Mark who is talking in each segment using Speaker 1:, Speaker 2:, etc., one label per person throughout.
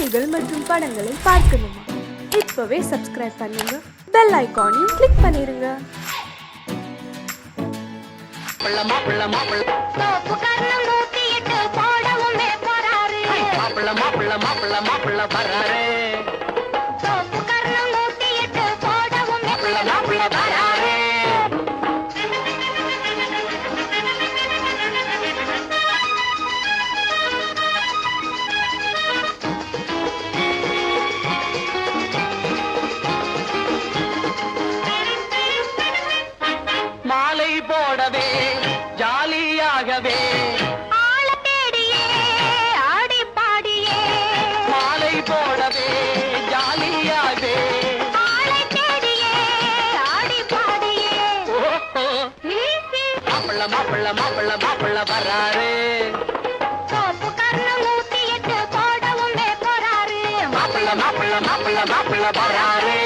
Speaker 1: செய்திகள் மற்றும் படங்களை பார்க்கணுமா? இப்பவே சப்ஸ்கிரைப் பண்ணுங்க, பெல் ஐகானையும் கிளிக் பண்ணிருங்க.
Speaker 2: மாலை போடவே ஜாலியாகவே
Speaker 3: ஆள தேடியே ஆடி பாடியே
Speaker 2: மாலை போடவே ஜாலியாகவே
Speaker 3: ஆளை தேடியே ஆடி பாடியே
Speaker 2: மாப்பிள்ள மாப்பிள்ள மாப்பிள்ள மாப்பிள்ள வராரு
Speaker 3: சோப்பு கர்ணம் 108 போடவும் போறாரு
Speaker 2: மாப்பிள்ள மாப்பிள்ள மாப்பிள்ள மாப்பிள்ள வராரு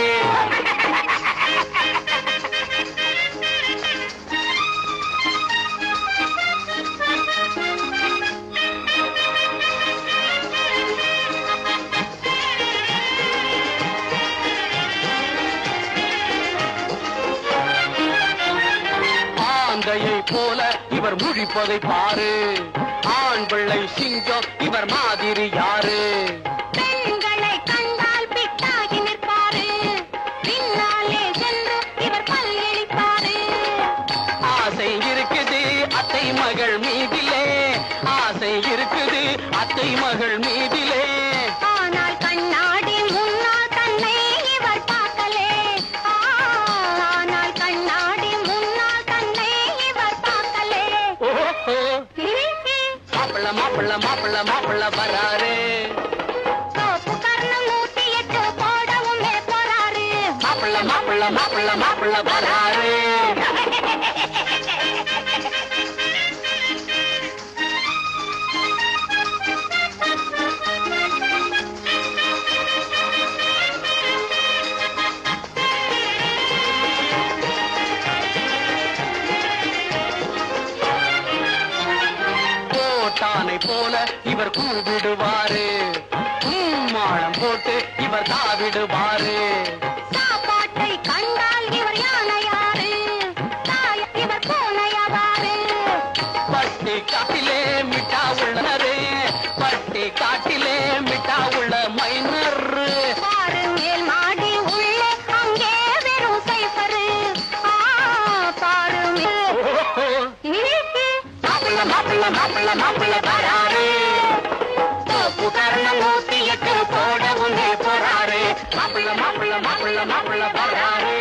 Speaker 2: போல இவர் முழிப்பதை பாரு, ஆண் பிள்ளை சிங்கம் இவர் மாதிரி யாரு?
Speaker 3: பெண்களை கண்டால் பிட்டாகி நிற்பாரு, பின்னாலே சென்று இவர் பல்லிழிப்பாரு.
Speaker 2: ஆசை இருக்குது அத்தை மகள் மீதிலே, ஆசை இருக்குது அத்தை மகள் மீதிலே.
Speaker 3: ஆனால் கண்ணாடி முன்னால் தன்னை இவர் பார்க்கலே, ஆனால் கண்ணாடி முன்னால் தன்னை இவர் பார்க்கலே.
Speaker 2: மாப்பிள்ள மாப்பிள்ள மாப்பிள்ள மாப்பிள்ள வராரு
Speaker 3: சோப்பு கர்ணம் 108 போடவும் போறாரு
Speaker 2: மாப்பிள்ள மாப்பிள்ள மாப்பிள்ள மாப்பிள்ள வராரு போல இவர் கூவிடுவாரு, மாளம் போட்டு இவர் தாவிடுவாரு.
Speaker 3: சாப்பாட்டை கண்டால் இவர் யானையாரு, இவர் பூனையாவாரு.
Speaker 2: பட்டி காட்டிலே மிட்டா உள்ளனரே, பட்டி காட்டிலே மிட்டா உள்ள மைனர்.
Speaker 3: பாரு மேல் மாடி உள்ளே அங்கே வெறும் சைபரு, பாரு
Speaker 2: மாப்பிள்ள மாப்பிள்ள மாப்பிள்ள மாப்பிள்ள வராரு சோப்பு கர்ணம் 108 போடவும் போறாரு மாப்பிள்ள மாப்பிள்ள மாப்பிள்ள மாப்பிள்ள வராரு.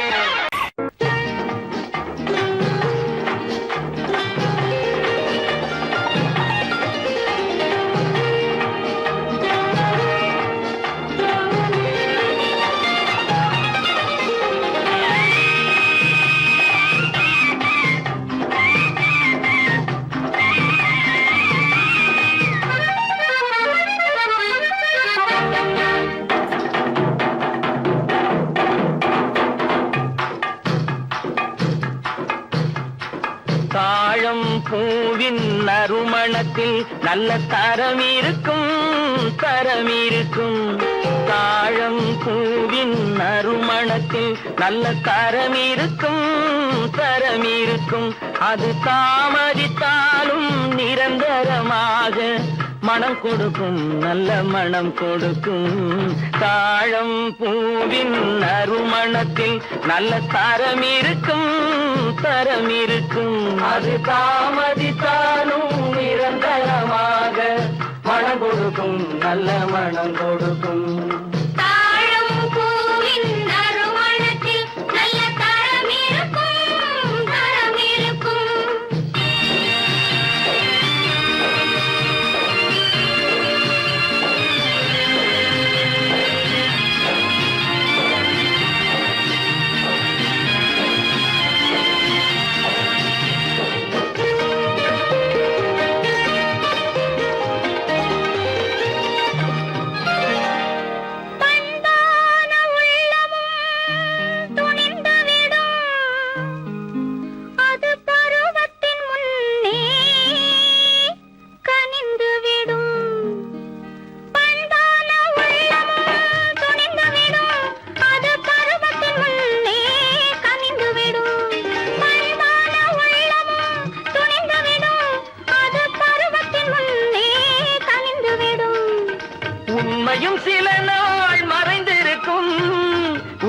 Speaker 2: தாழம் பூவின் நறுமணத்தில் நல்ல தரம் இருக்கும், தரம் இருக்கும். தாழம் பூவின் நறுமணத்தில் நல்ல தரம் இருக்கும், தரம் இருக்கும். அது தாமதித்தாலும் நிரந்தரமாக மனம் கொடுக்கும், நல்ல மனம் கொடுக்கும். தாழம் பூவின் நறுமணத்தில் நல்ல தரம் இருக்கும், தரம் இருக்கும். அது தாமதித்தாலும் நிரந்தரமாக மனம் கொடுக்கும், நல்ல மனம் கொடுக்கும்.
Speaker 3: தாழம் பூவின் நறுமணத்தில் நல்ல தரம் இருக்கும், தரம் இருக்கும்.
Speaker 2: உண்மையும் சில நாள் மறைந்திருக்கும்,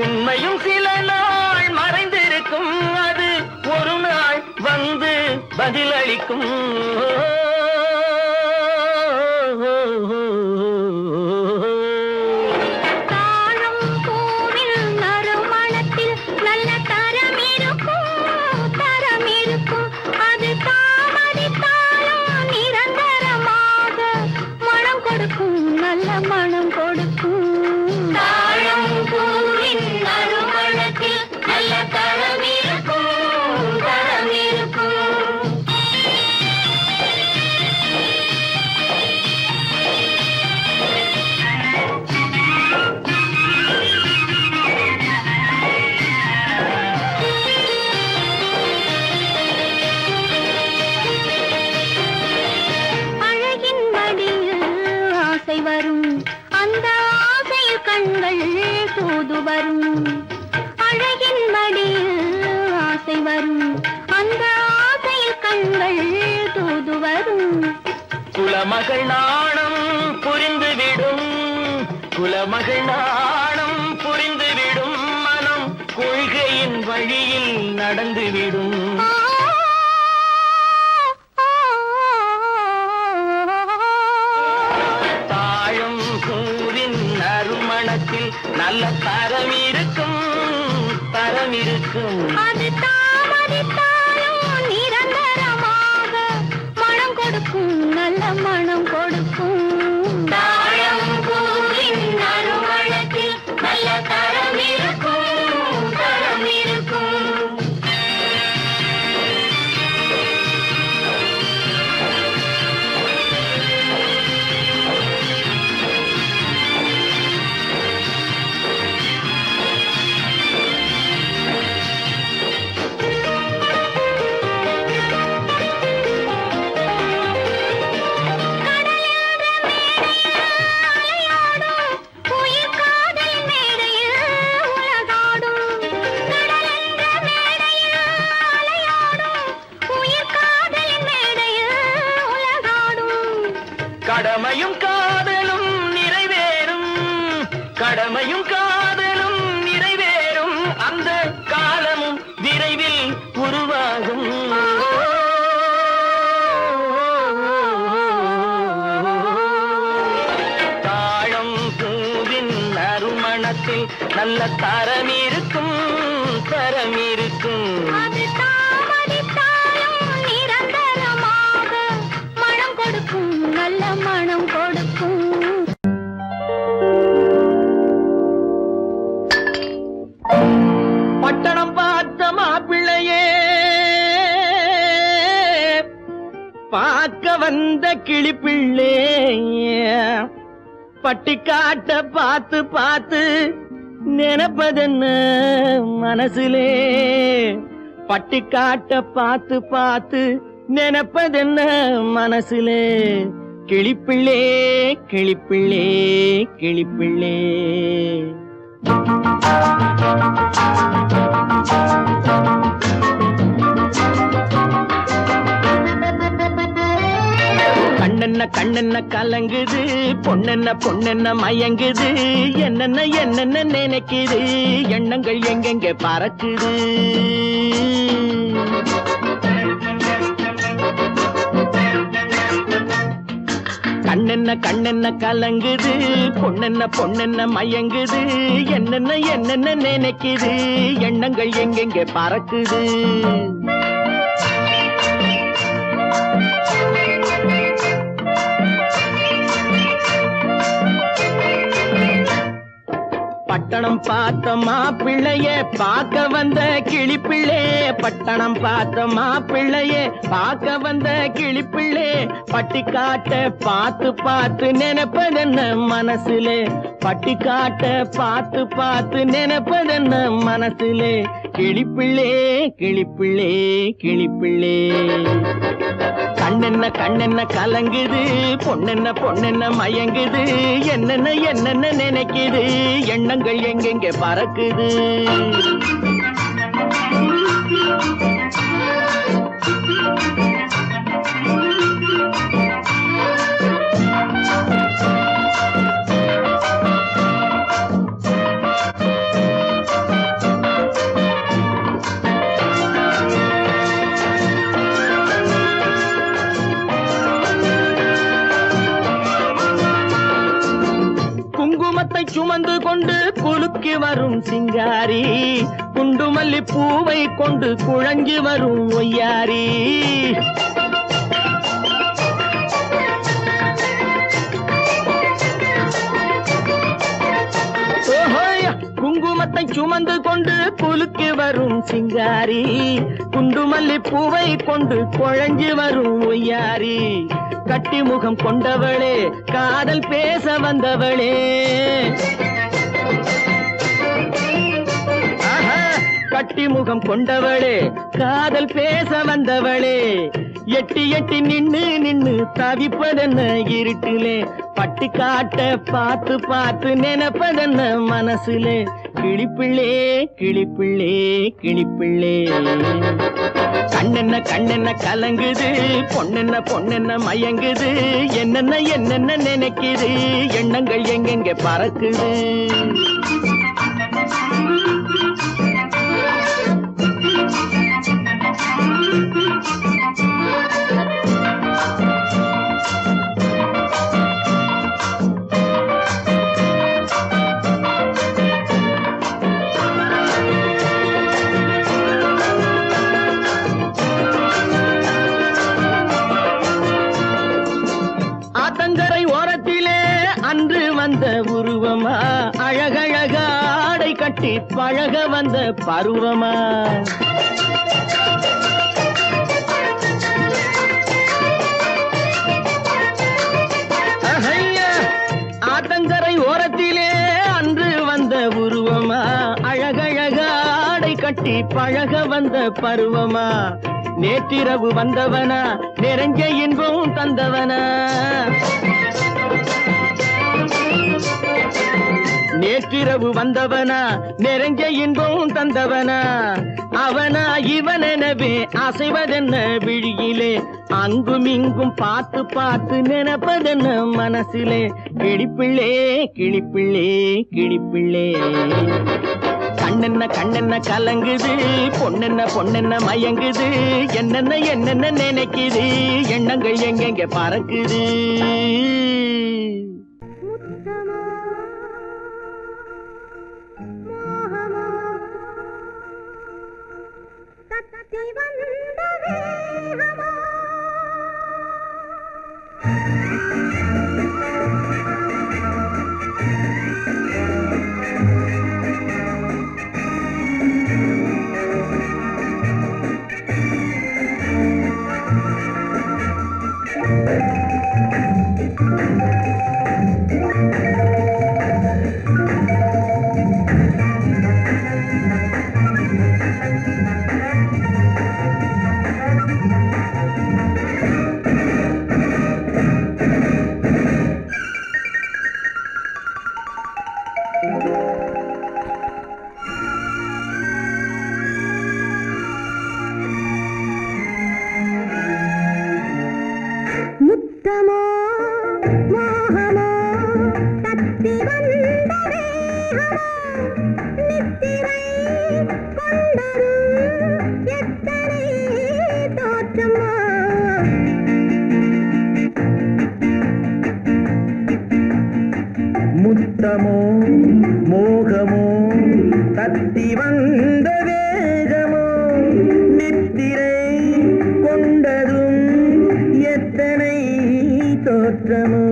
Speaker 2: உண்மையும் சில நாள் மறைந்திருக்கும், அது ஒரு நாள் வந்து பதிலளிக்கும்.
Speaker 3: தாழம் பூவில் நறுமணத்தில் நல்ல தரம் இருக்கும், தரம் இருக்கும். அது தாமதித்தாலும் நிரந்தரமாக மனம் கொடுக்கும், நல்ல மனம் கொடுக்கும். தாழம் பூவின் நறுமணத்தில் நல்ல தரம் இருக்கும், தரம் இருக்கும். அழகின் மடியில் ஆசை வரும், அந்த ஆசையில் கண்கள் தூது வரும். அழகின் மடியில் ஆசை வரும், அந்த ஆசையில் கண்கள் தூது வரும்.
Speaker 2: குலமகள் நாணம் புரிந்துவிடும், குலமகள் நாணம் புரிந்துவிடும், மனம் கொள்கையின் வழியில் நடந்துவிடும். தாழும் பூவின் நறுமணத்தில் நல்ல தரம் இருக்கும், தரம் இருக்கும்.
Speaker 3: அது தாமதித்தாலும் நிரந்தரமாக மனம் கொடுக்கும், நல்ல மனம் கொடுக்கும். தாழம் பூவின் நறுமணத்தில் நல்ல தரம் இருக்கும், தரம் இருக்கும். உயிர் காதல் மேடையில் உலகாடும், கடலென்ற மேடையில் அலையாடும். உயிர் காதல் மேடையில் உலகாடும்.
Speaker 2: கடமையும் காதலும் நிறைவேறும், கடமையும் காதலும் நிறைவேறும், அந்த காலமும் விரைவில் உருவாகும். தாழம் பூவின் நறுமணத்தில் நல்ல தரம் இருக்கும், தரம் இருக்கும்.
Speaker 3: அது தாமதித்தாலும் நிரந்தரமாக மனம் கொடுக்கும், நல்ல மனம் கொடுக்கும்.
Speaker 2: பட்டணம் பார்த்த மாப்பிள்ளையே, பார்க்க வந்த கிளிப்பிள்ளே, பட்டிக்காட்ட பார்த்து பார்த்து நினைப்பதென்ன மனசுலே, பட்டிக்காட்ட பார்த்து பார்த்து நினைப்பதென்ன மனசுலே. கிளிப்பிள்ளே கிளிப்பிள்ளே கிளிப்பிள்ளே. கண்ணென்ன கண்ணென்ன கலங்குது, பொண்ணென்ன பொண்ணென்ன மயங்குது, என்னென்ன என்னென்ன நினைக்குது, எண்ணங்கள் எங்கெங்க பறக்குது. கண்ணென்ன கண்ணென்ன கலங்குது, பொண்ணென்ன பொண்ணென்ன மயங்குது, என்னென்ன என்னென்ன நினைக்குது, எண்ணங்கள் எங்கெங்க பறக்குது. பட்டணம் பார்த்த மாப்பிள்ளைய பார்க்க வந்த கிளிப்பிள்ளே, பட்டணம் பார்த்த மாப்பிள்ளைய பார்க்க வந்த கிளிப்பிள்ளே, பட்டிக்காட்ட பார்த்து பார்த்து நினைப்பதென்ன மனசுலே, பட்டிக்காட்ட பார்த்து பார்த்து நினைப்பதென்ன மனசுலே. கிளிப்பிள்ளே கிளிப்பிள்ளே கிளிப்பிள்ளே. கண்ணென்ன கண்ணென்ன கலங்குது, பொண்ணென்ன பொண்ணென்ன மயங்குது, என்னென்ன என்னென்ன நினைக்குது, எண்ணங்கள் எங்கெங்க பறக்குது.
Speaker 4: குங்குமத்தை சுமந்து கொண்டு குலுக்கி வரும் சிங்காரி, குண்டுமல்லி பூவை கொண்டு குழஞ்சி வரும் ஒய்யாரி. குங்குமத்தை சுமந்து கொண்டு குலுக்கி வரும் சிங்காரி, குண்டுமல்லி பூவை கொண்டு குழஞ்சி வரும் ஒய்யாரி. கட்டி முகம் கொண்டவளே, காதல் பேச வந்தவளே, கட்டி முகம் கொண்டவளே, காதல் பேச வந்தவளே. எட்டி எட்டி நின்னு நின்னு தவிப்பதென்ன இருட்டிலே, பட்டி காட்ட பார்த்து பார்த்து நினைப்பதென்ன மனசுலே. கிளிப்பிள்ளே கிளிப்பிள்ளே கிளிப்பிள்ளே, கண்ணென்ன கண்ணென்ன கலங்குது, பொண்ணென்ன பொண்ணென்ன மயங்குது, என்னென்ன என்னென்ன நினைக்குது, எண்ணங்கள் எங்கெங்க பறக்குது. ஆத்தங்கரை ஓரத்திலே அன்று வந்த உருவமா, அழகழக ஆடை கட்டி பழக வந்த பருவமா. ஆத்தங்கரை ஓரத்திலே அன்று வந்த உருவமா, அழகழக ஆடை கட்டி பழக வந்த பருவமா. நேற்றிரவு வந்தவனா, நிறைஞ்ச இன்பம் தந்தவனா, நேற்றிரவு வந்தவனா, நிறைஞ்ச இன்பம் தந்தவனா. அவனா இவனெனவே அசைவதென்ன விழியிலே, அங்கும் இங்கும் பார்த்து பார்த்து நினைப்பதென்ன மனசிலே. கிளிப்பிள்ளே கிளிப்பிள்ளே கிளிப்பிள்ளே, கண்ணென்ன கண்ணென்ன கலங்குது, பொண்ணென்ன பொண்ணென்ன மயங்குது, என்னென்ன என்னென்ன நினைக்குது, எண்ணங்கள் எங்கெங்க பறக்குது. முத்தமோ மோகமோ தத்தி வந்த வேகமோ, நித்திரை கொண்டதும் எத்தனை தோற்றமோ.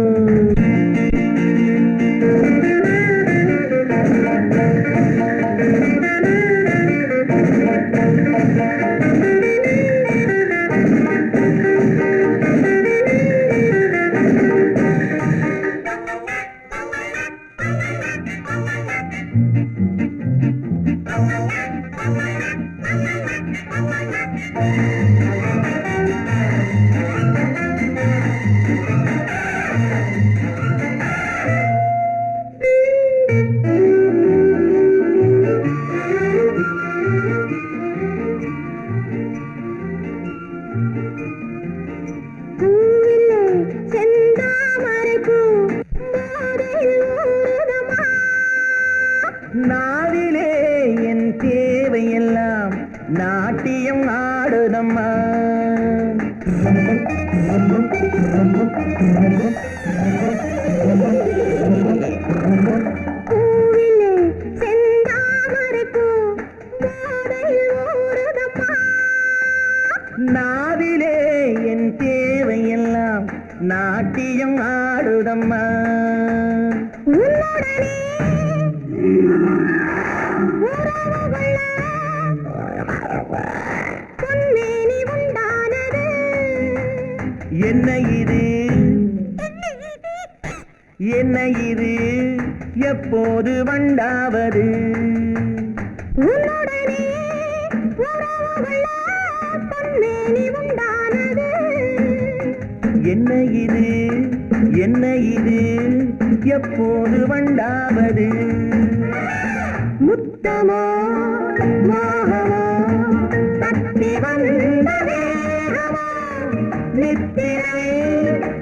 Speaker 4: நாவிலே என் தேவையெல்லாம் நாட்டியம் ஆடுதம்மா. என்ன இது என்ன இது எப்போது வண்டாவது என்ன இது என்ன இது எப்போது வண்டாவது முத்தமோ மோகமோ தத்தி வந்த வேகமோ நித்திரை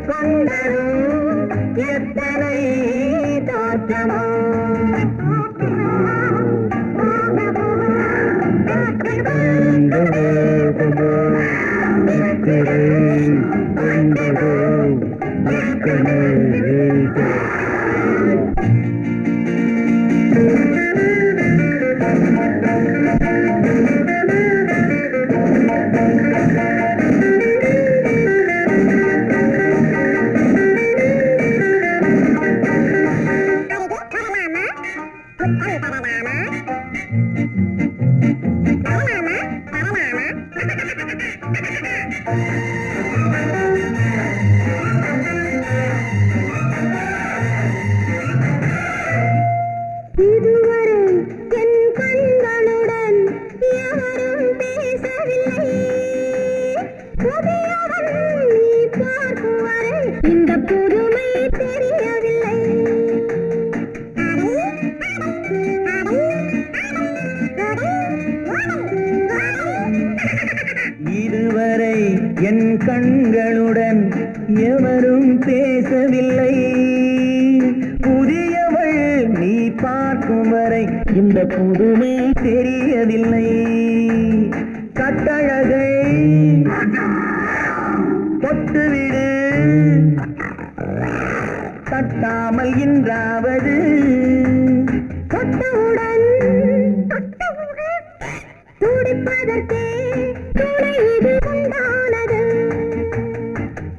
Speaker 4: கொண்டரும் எத்தனை தோற்றமோ இதுவரை என் கண்களுடன் எவரும் பேசவில்லை புதியவள் நீ பார்க்கும் வரை இந்த புதுமை தெரியவில்லை கட்டழகை தொட்டுவிடு தட்டாமல் இன்றாவது தொட்டவுடன் துடிப்பதற்கே துணை இது உண்டானது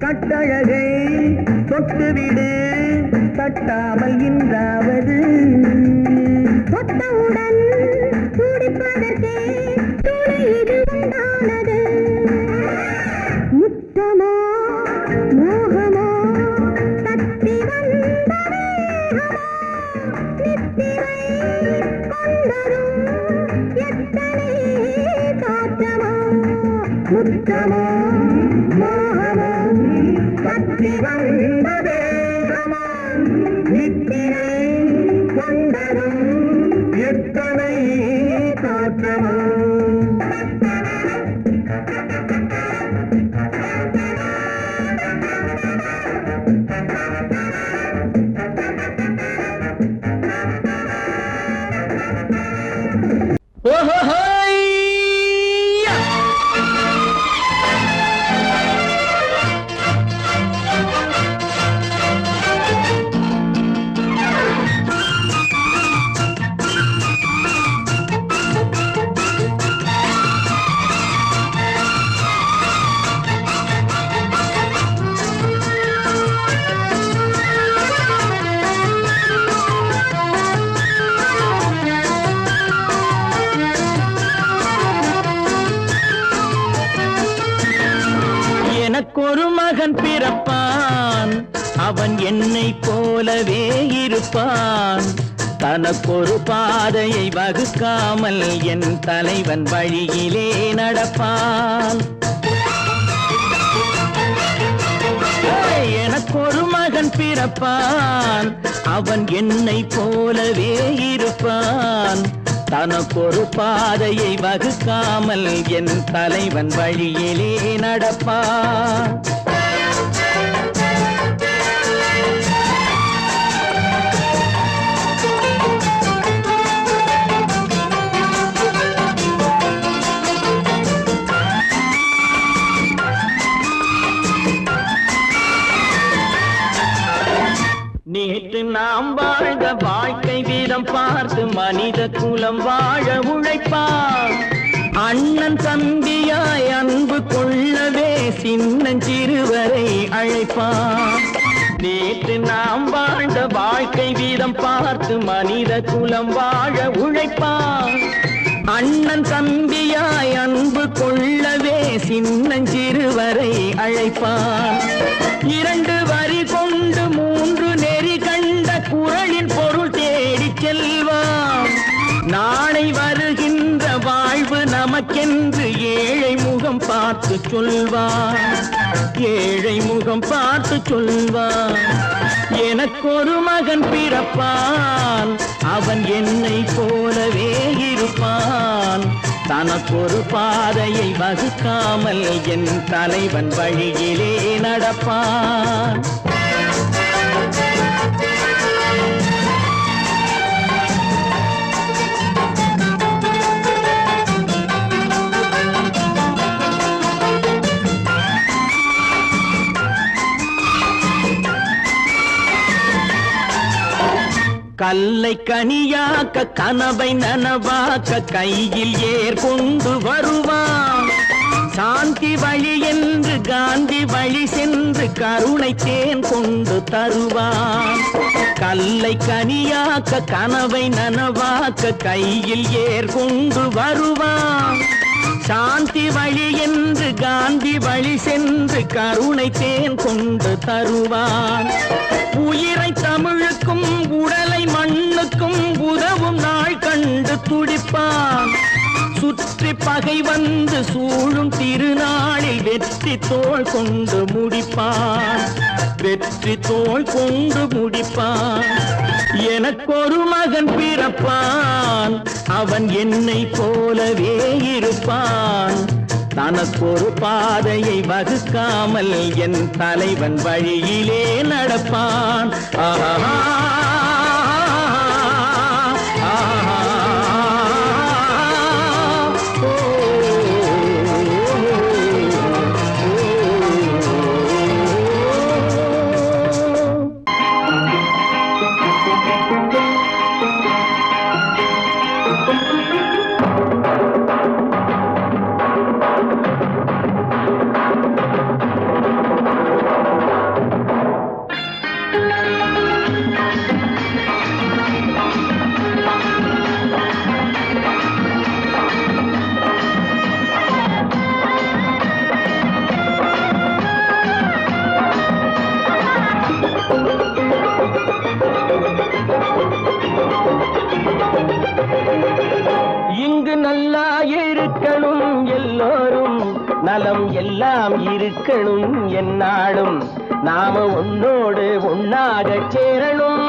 Speaker 4: கட்டழகை தொட்டுவிடு தட்டாமல் இன்றாவது தொட்டவுடன் துடிப்பதற்கே துணை இது உண்டானது முத்தமோ மோகமோ தத்தி வந்த வேகமோ நித்திரை கொண்டரும் எத்தனை தோற்றமோ முத்தமோ மோகமோ தத்தி வந்த வேகமோ நித்திரை கொண்டரும் எத்தனை தோற்றமோ எனக்கொரு மகன் பிறப்பான் அவன் என்னை போலவே இருப்பான் தனக்கொரு பாதையை வகுக்காமல் என் தலைவன் வழியிலே நடப்பான் எனக்கொரு மகன் பிறப்பான் அவன் என்னை போலவே இருப்பான் தனக்கொரு பாதையை வகுக்காமல் என் தலைவன் வழியிலே நடப்பான் நேற்று நாம் வாழ்ந்த வாழ்க்கை வீதம் பார்த்து மனித குலம் வாழ உழைப்பான் அண்ணன் தம்பியாய் அன்பு கொள்ளவே சின்னஞ்சிறுவரை அழைப்பான் நேற்று நாம் வாழ்ந்த வாழ்க்கை வீதம் பார்த்து மனித குலம் வாழ உழைப்பான். அண்ணன் தம்பியாய் அன்பு கொள்ளவே சின்னஞ்சிறுவரை அழைப்பான். 2 வரி கொண்டு 3 நெறி கண்ட குறளின் பொருள் தேடிச் செல்வான். நாளை வருகின்ற வாழ்வு நமக்கென்று ஏழை முகம் பார்த்து சொல்வான். ஏழை முகம் பார்த்து சொல்வான். எனக்கொரு மகன் பிறப்பான், அவன் என்னை போலவே இருப்பான். தனக்கொரு பாதையை வகுக்காமல் என் தலைவன் வழியிலே நடப்பான். கல்லை கனியாக்க கனவை நனவாக்க கையில் ஏற்கொண்டு வருவான். சாந்தி வழி என்று காந்தி வழி சென்று கருணை தேன் கொண்டு தருவான். கல்லை கனியாக்க கனவை நனவாக்க கையில் ஏற்கொண்டு வருவான். சாந்தி வழி என்று காந்தி வழி சென்று கருணை தேன் கொண்டு தருவான். உயிரை தமிழுக்கும் உடலை மண்ணுக்கும் உதவும் நாள் கண்டு துடிப்பான். சுற்றி பகை வந்து சூழும் திருநாளில் வெற்றி தோள் கொண்டு முடிப்பான். வெற்றி தோள் கொண்டு முடிப்பான். எனக்கொரு மகன் பிறப்பான், அவன் என்னை போலவே இருப்பான். தனக்கொரு பாதையை வகுக்காமல் என் தலைவன் வழியிலே நடப்பான். ஆஹா நல்லா இருக்கணும் எல்லோரும், நலம் எல்லாம் இருக்கணும் எந்நாளும். நாம உன்னோடு ஒன்னாக சேரணும்,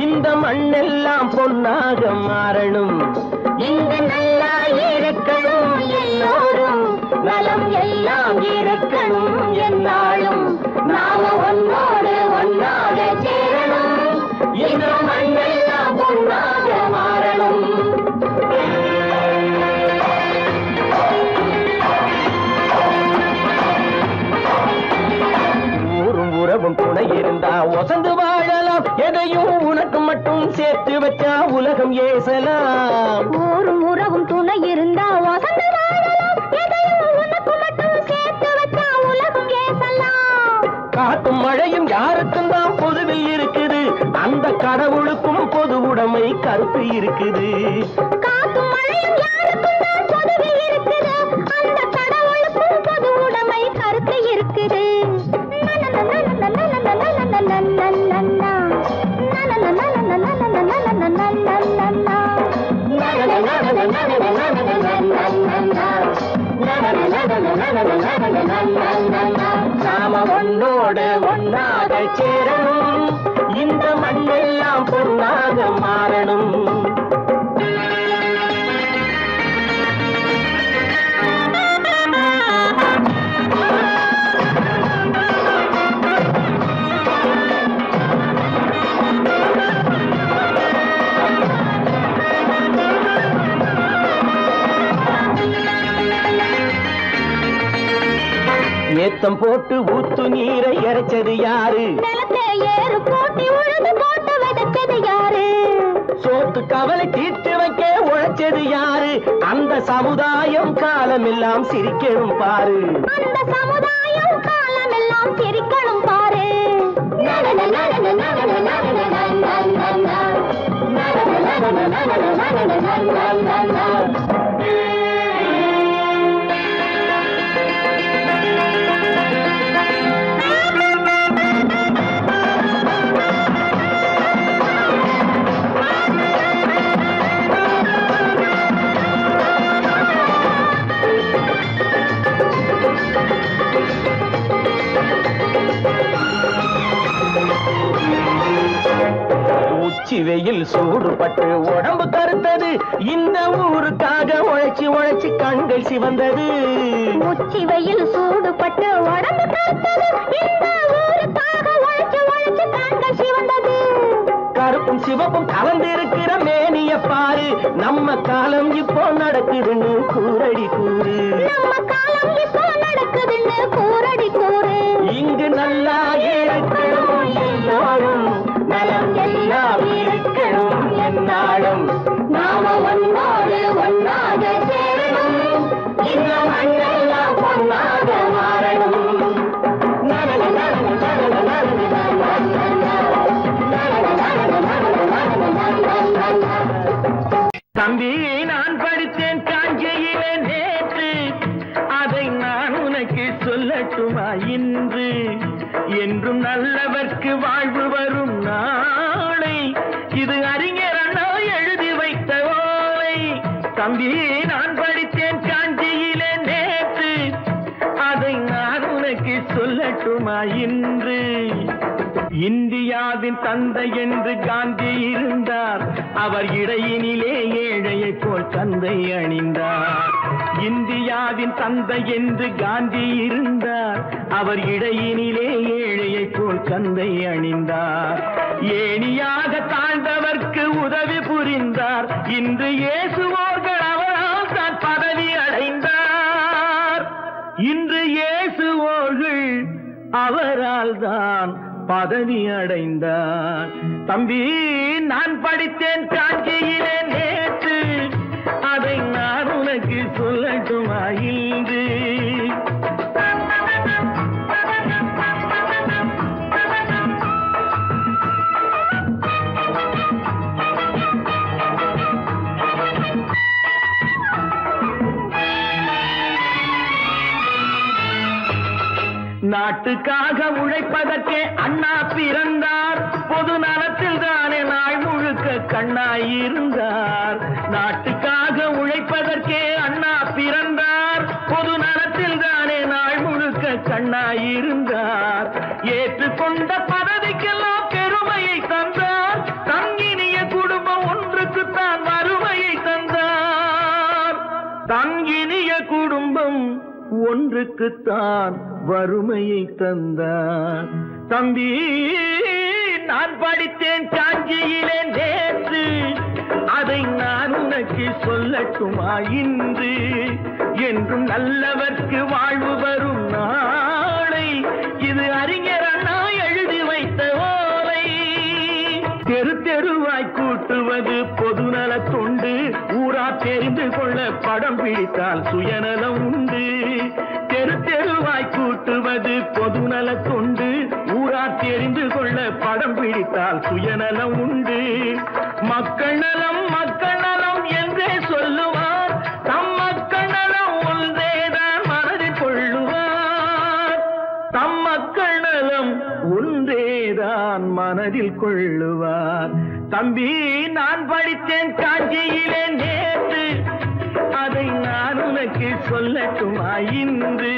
Speaker 4: இந்த மண்ணெல்லாம் பொன்னாக மாறணும்.
Speaker 3: இங்கு நல்லா இருக்கணும் எல்லோரும், நலம் எல்லாம் இருக்கணும் எந்நாளும். நாம ஒன்னோடு ஒன்னாக சேரணும், இந்த மண்ணெல்லாம் பொன்னாக மாறணும்.
Speaker 4: துணை இருந்தா வசந்து வாழலாம், எதையும் உனக்கு மட்டும் சேர்த்து வச்சா உலகம் ஏசலாம்.
Speaker 3: ஊரும் உறவும் துணை இருந்தா வசந்து வாழலாம், எதையும் உனக்கு மட்டும் சேர்த்து வச்சா உலகம் ஏசலாம்.
Speaker 4: காத்தும் மழையும் யாருக்கும் தான் பொதுவில் இருக்குது, அந்த கடவுளுக்கும் பொது உடைமை கருத்து இருக்குது.
Speaker 3: காத்தும் மழையும் யாருக்கும் தான் பொதுவில் இருக்குது, அந்த கடவுளுக்கும் பொது உடைமை கருத்து இருக்குது.
Speaker 4: நாம ஒன்னோடு ஒன்னாக சேரணும், இந்த மண்ணெல்லாம் பொன்னாக மாறணும். ஏத்தம் போட்டு ஊத்து நீரை இறைச்சது யாரு?
Speaker 3: நிலத்தை ஏறு போட்டி உழுது போட்டு விதைச்சது யாரு?
Speaker 4: சோத்து கவலை தீர்த்து வைக்க உழைச்சது யாரு? அந்த சமுதாயம் காலமெல்லாம் சிரிக்கணும் பாரு.
Speaker 3: அந்த சமுதாயம் காலமெல்லாம் சிரிக்கணும் பாரு.
Speaker 4: உச்சி வெயில் சூடுபட்டு உடம்பு கருத்தது, இந்த ஊருக்காக உழைச்சி உழைச்சி கண்கள் சிவந்தது.
Speaker 3: உச்சி வெயில் சூடுபட்டு உடம்பு கருத்தது, இந்த ஊருக்காக உழைச்சு உழைச்சு கண்கள் சிவந்தது.
Speaker 4: கருப்பும் சிவப்பும் கலந்திருக்கிற மேனிய பாரு, நம்ம காலம் இப்போ நடக்குதுன்னு கூரடி கூறு.
Speaker 3: நம்ம காலம் இப்போ நடக்குதுன்னு கூரடி கூறு.
Speaker 4: இங்கு நல்லா இருக்கணும் எல்லாரும், நலம் எல்லாம் இருக்கணும் என்னாலும்.
Speaker 3: நாம ஒன்னோடு ஒன்னாக சேரணும், இந்த மண்ணெல்லாம் பொன்னாக மாறணும்.
Speaker 4: தம்பி, நான் படித்தேன் காஞ்சியிலே நேற்று, அதை நான் உனக்கு சொல்லட்டுமா இன்று? என்றும் நல்லவர்க்கு வாழ்வு வரும் நாளை, இது அறிஞர் அண்ணா எழுதி வைத்த ஓலை. தம்பி, நான் படித்தேன் காஞ்சியிலே நேற்று, அதை நான் உனக்கு சொல்லட்டுமா இன்று? இந்தியாவின் தந்தை என்று காந்தி இருந்தார், அவர் இடையினிலே ஏழையை போல் தந்தை அணிந்தார். இந்தியாவின் தந்தை என்று காந்தி இருந்தார், அவர் இடையினிலே ஏழையை போல் தந்தை அணிந்தார். ஏணியாக தாழ்ந்தவர்க்கு உதவி புரிந்தார், இன்று இயேசுவோர்கள் அவரால் தான் பதவி அடைந்தார். இன்று இயேசுவோர்கள் அவரால் தான் பதவி அடைந்தார். தம்பி, நான் படித்தேன் காஞ்சியிலே நேற்று, அதை நான் உனக்கு சொல்லட்டுமா இன்று? நாட்டுக்காக உழைப்பதற்கே அண்ணா பிறந்தார், பொது நலத்தில் தானே நாள் முழுக்க கண்ணாயிருந்தார். நாட்டுக்காக உழைப்பதற்கே அண்ணா பிறந்தார், பொது நலத்தில் தானே நாள் முழுக்க கண்ணாயிருந்தார். ஏற்றுக்கொண்ட பதவிக்கெல்லாம் பெருமையை தந்தார், தங்கினிய குடும்பம் ஒன்றுக்குத்தான் வறுமையை தந்தார். தங்கினிய குடும்பம் ஒன்றுக்குத்தான் வறுமையை தந்தார். தம்பி, நான் படித்தேன் காஞ்சியிலே நேற்று, அதை நான் உனக்கு சொல்லட்டுமா இன்று? என்றும் நல்லவர்க்கு வாழ்வு வரும் நாளை, இது அறிஞர் அண்ணா எழுதி வைத்த ஓலை. தெரு தெருவாய் கூட்டுவது பொதுநல தொண்டு, ஊரா தெரிந்து கொள்ள படம் பிடித்தால் சுயநலம் உண்டு. தெரு தெருவாய் கூட்டுவது பொதுநல தொண்டு, ஊரா தெரிந்து கொள்ள படம் பிடித்தால் சுயநலம் உண்டு. மக்கள் நலம் மக்கள் நலம் என்றே சொல்லுவார், தம் மக்கள் நலம் ஒன்றேதான் மனதில் கொள்ளுவார். தம் மக்கள் நலம் ஒன்றேதான் மனதில் கொள்ளுவார். தம்பி, நான் படித்தேன் காஞ்சியிலே நேற்று, அதை நான் உனக்கு சொல்லட்டுமா இன்று?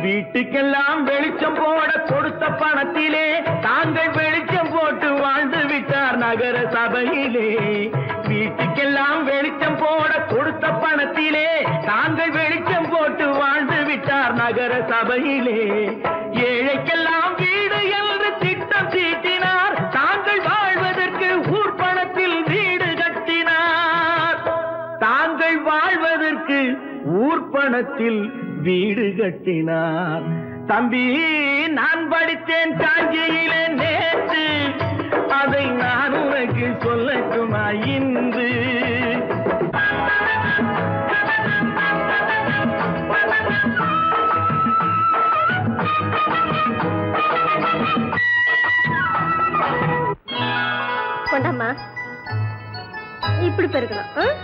Speaker 4: வீட்டுக்கெல்லாம் வெளிச்சம் போட கொடுத்த பணத்திலே தாங்கள் வெளிச்சம் போட்டு வாழ்ந்து விட்டார் நகர சபையிலே. வீட்டுக்கெல்லாம் வெளிச்சம் போட கொடுத்த பணத்திலே தாங்கள் வெளிச்சம் போட்டு வாழ்ந்து விட்டார் நகர சபையிலே. ஏழைக்கெல்லாம் வீடு என்று திட்டம் தீட்டினார், தாங்கள் வாழ்வதற்கு ஊர் பணத்தில் வீடு கட்டினார். தாங்கள் வாழ்வதற்கு ஊர் பணத்தில் வீடு கட்டினார். தம்பி, நான் படித்தேன் காஞ்சியிலே நேற்று, அதை நான் உனக்கு சொல்லட்டுமா இன்று?
Speaker 3: இப்படி பெருக்கணும்.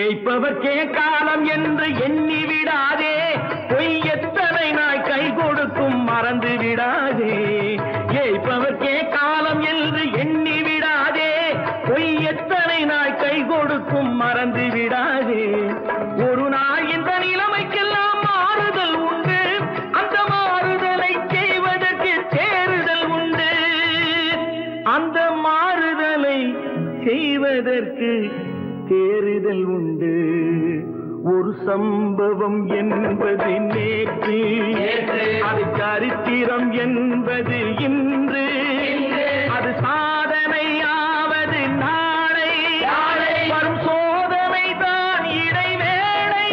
Speaker 4: ஏய்ப்பவர்க்கே காலம் என்று எண்ணி விடாதே, பொய் எத்தனை நாய் கை கொடுக்கும் மறந்து விடாதே. ஏய்ப்பவர்க்கே காலம் என்று எண்ணி விடாதே, பொய் எத்தனை நாய் கை கொடுக்கும் மறந்து விடாதே. ஒரு நாள் இந்த நிலைமைக்கெல்லாம் மாறுதல் உண்டு, அந்த மாறுதலை செய்வதற்கு தேறுதல் உண்டு. அந்த மாறுதலை செய்வதற்கு தேறுதல் உண்டு. ஒரு சம்பவம் என்பது நேற்று, அது சரித்திரம் என்பது இன்று, அது சாதனையாவது நாளை, வரும் சோதனை தான் இடைவேளை.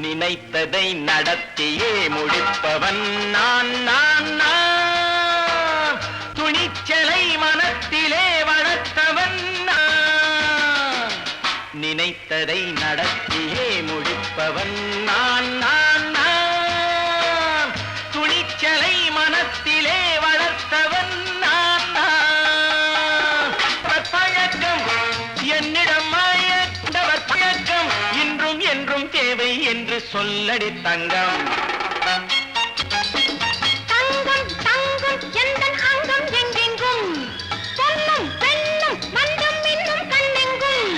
Speaker 4: நினைத்ததை நடத்தியே முடிப்பவன் நான் நான் நான். துணிச்சலை மனத்திலே வளர்த்தவன் நான். நினைத்ததை நடத்தியே முடிப்பவன் நான் நான் நான். துணிச்சலை மனத்திலே வளர்த்தவன் நான் நான். பழக்கம் என்னிடம் மாயவர் பழக்கம் இன்றும் என்றும் தேவை என்று சொல்லடி தங்கம்.
Speaker 3: தங்கம் தங்கம் எந்தன் அங்கம் எங்கெங்கும், பொன்னும் பெண்ணும் மன்றம் இன்னும் கண்ணெங்கும்.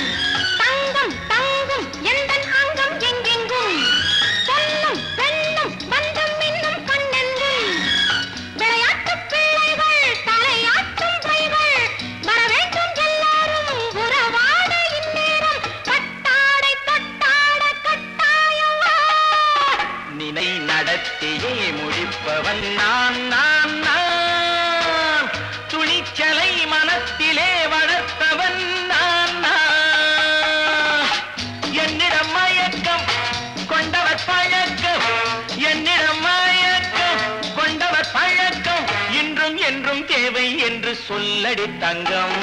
Speaker 3: தங்கம் தங்கம் எந்தன் அங்கம் எங்கெங்கும், பொன்னும் பெண்ணும் மன்றம் இன்னும் கண்ணெங்கும். விளையாட்டு பிள்ளைகள் தலையாட்டும் பைகள், வர வேண்டும் எல்லாரும் உறவாட இந்நேரம். கட்டாடை தொட்டாட கட்டாயவா.
Speaker 4: நினை நடத்தியே முடிப்பவன் நான் நான் நான். துணிச்சலை மனத்திலே வளர்த்தவன் நான் நான். என்னிடம் மயக்கம் கொண்டவர் பழக்கம், என்னிடம் மயக்கம் கொண்டவர் பழக்கம் இன்றும் என்றும் தேவை என்று சொல்லடி தங்கம்.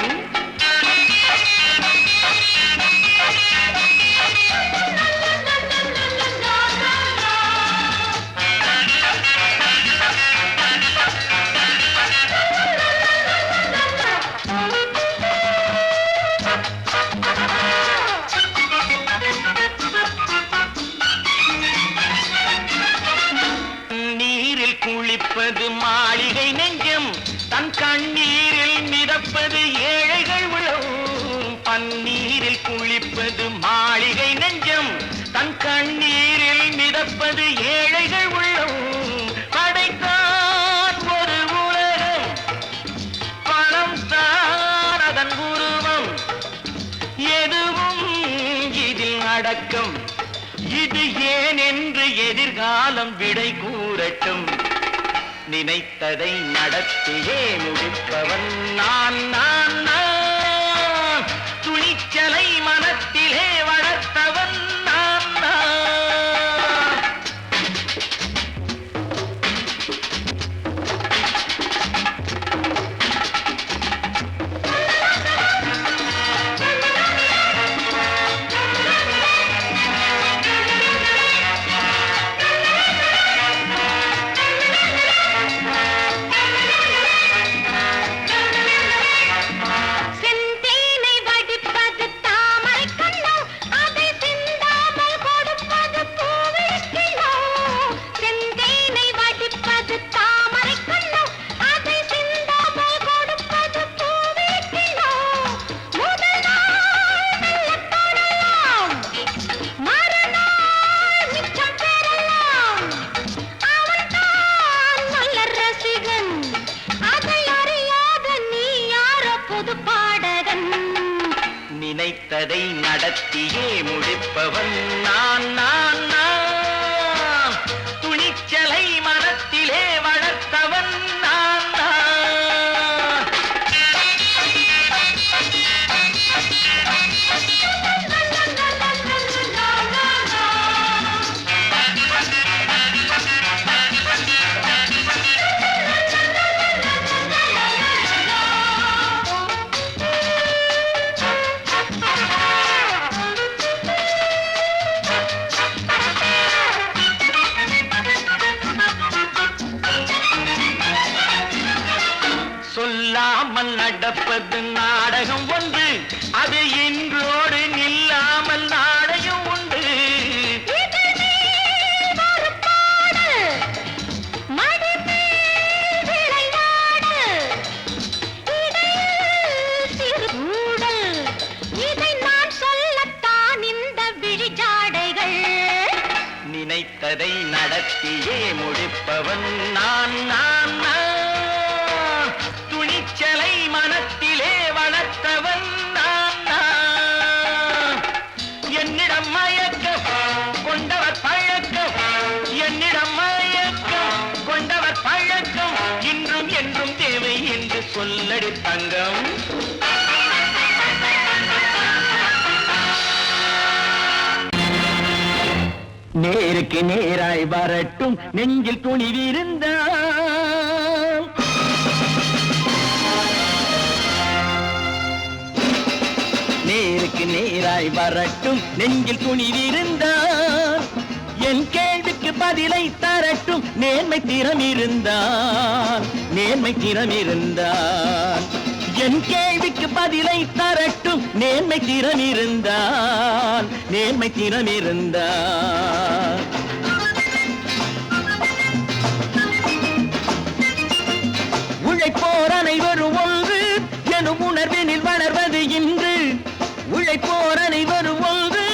Speaker 4: நீரில் குளிப்பது மாளிகை நெஞ்சம், தன் கண்ணீரில் மிதப்பது ஏழைகள் உளம். பன்னீரில் குளிப்பது மாளிகை நெஞ்சம், தன் கண்ணீரில் மிதப்பது ஏழைகள் உள்ளம். படைத்தான் ஒரு உலகம், பணம் தான் அதன் உருவம். எதுவும் இதில் அடக்கம், இது ஏன் என்று எதிர்காலம் விடை கூறட்டும். நினைத்ததை நடத்தியே முடிப்பவன் நான் நான் நான். துணிச்சலை மனத்திலே வளர்த்தவன் நான் நான்.
Speaker 5: நினைத்ததை நடத்தியே முடிப்பவன் நான் நான் நான் துணிச்சலை மனத்திலே வளர்த்தவன் நான் நான் சொல்லாமல் நடப்பது நாடகம் ஒன்று, அது இன்றோடு நில்லாமல் நாடகம் உண்டு. நினைத்ததை நடத்தியே முடிப்பவன் நான் நான் நான் துணிச்சலை மனத்திலே வளர்த்தவன் நான் நான் என்னிடம் மயக்கம் கொண்டவர் பழக்கம் என்னிடம் மயக்கம் கொண்டவர் பழக்கம் இன்றும் என்றும் தேவை என்று சொல்லடி தங்கம். நேருக்கு நேராய் வரட்டும் நெஞ்சில் துணிவிருந்தால், நேருக்கு நேராய் வரட்டும் நெஞ்சில் துணிவிருந்தால், என் கேள்விக்கு பதிலை தரட்டும் நேர்மை திறம் இருந்தால், நேர்மை திறம் இருந்தால். என் கேள்விக்கு பதிலை தரட்டும் நேர்மை திறம் இருந்தால், நேர்மை திறம் இருந்தால். உழைப்போர் அனைவரும் ஒன்று எனும் உணர்வினில் வளர்வது இன்று, உழைப்போர் அனைவரும் ஒன்று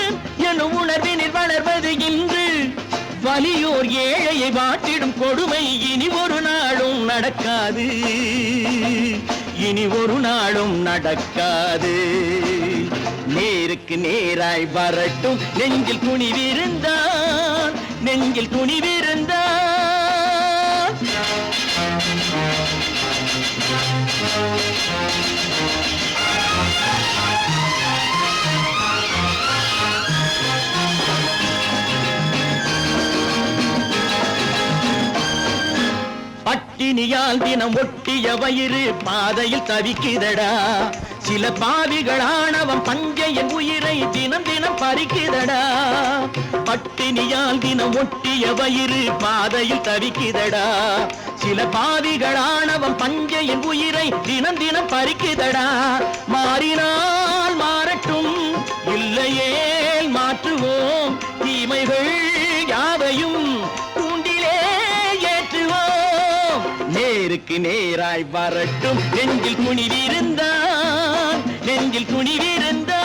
Speaker 5: எனும் உணர்வினில் வளர்வது இன்று. வலியோர் ஏழையை வாட்டிடும் கொடுமை இனி ஒரு நாளும் நடக்காது, இனி ஒரு நாளும் நடக்காது. நேருக்கு நேராய் வரட்டும் நெஞ்சில் துணிவிருந்தால், நெஞ்சில் துணிவிருந்தால். பட்டினியால் தினம் ஒட்டிய வயிறு பாதையில் தவிக்குதடா, சில பாவிகள் ஆணவம் பஞ்சையின் உயிரை தினம் தினம் பறிக்குதடா. பட்டினியால் தினம் ஒட்டிய வயிறு பாதையில் தவிக்குதடா, சில பாவிகள் ஆணவம் பஞ்சையின் உயிரை தினம் தினம் பறிக்குதடா. மாறினால் மாறட்டும் இல்லையே மாற்றுவோம், தீமைகள் யாவையும் தூண்டிலே ஏற்றுவோம். நேருக்கு நேராய் வரட்டும் நெஞ்சில் துணிவிருந்தால், நெஞ்சில் துணிவிருந்தால்.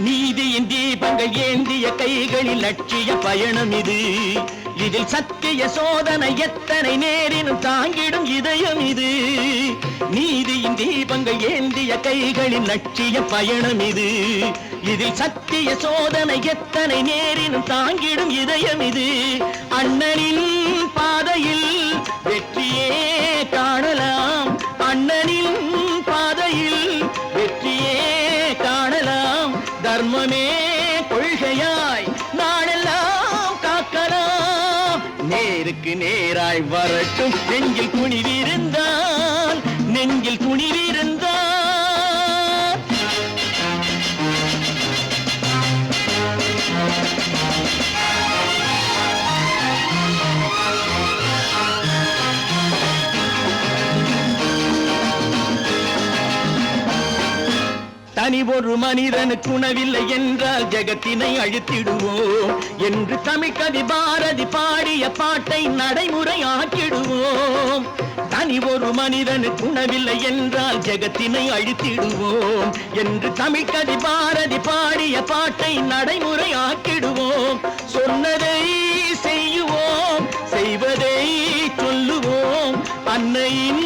Speaker 5: நீதியின் தீபங்கள் ஏந்திய கைகளில் லட்சிய பயணம் இது, இதில் சத்திய சோதனை எத்தனை நேரினும் தாங்கிடும் இதயம் இது. நீதியின் தீபங்கள் ஏந்திய கைகளில் லட்சிய பயணம் இது, இதில் சத்திய சோதனை எத்தனை நேரினும் தாங்கிடும் இதயம் இது. அண்ணனின் பாதையில் வெற்றியே காணலாம், அண்ணனின் பாதையில் வெற்றியே காணலாம். தர்மமே கொள்கையாய் நாளெல்லாம் காக்கலாம். நேருக்கு நேராய் வரட்டும் நெஞ்சில் துணிவிருந்தால், நெஞ்சில் துணிவிருந்தால். தனி ஒரு மனிதனுக்கு உணவில்லை என்றால் ஜெகத்தினை அழித்திடுவோம் என்று தமிழ் கவி பாரதி பாடிய பாட்டை நடைமுறை ஆக்கிடுவோம். தனி ஒரு மனிதனுக்கு உணவில்லை என்றால் ஜெகத்தினை அழித்திடுவோம் என்று தமிழ் கவி பாரதி பாடிய பாட்டை நடைமுறை ஆக்கிடுவோம். சொன்னதை செய்யுவோம், செய்வதை சொல்லுவோம், அன்னையின்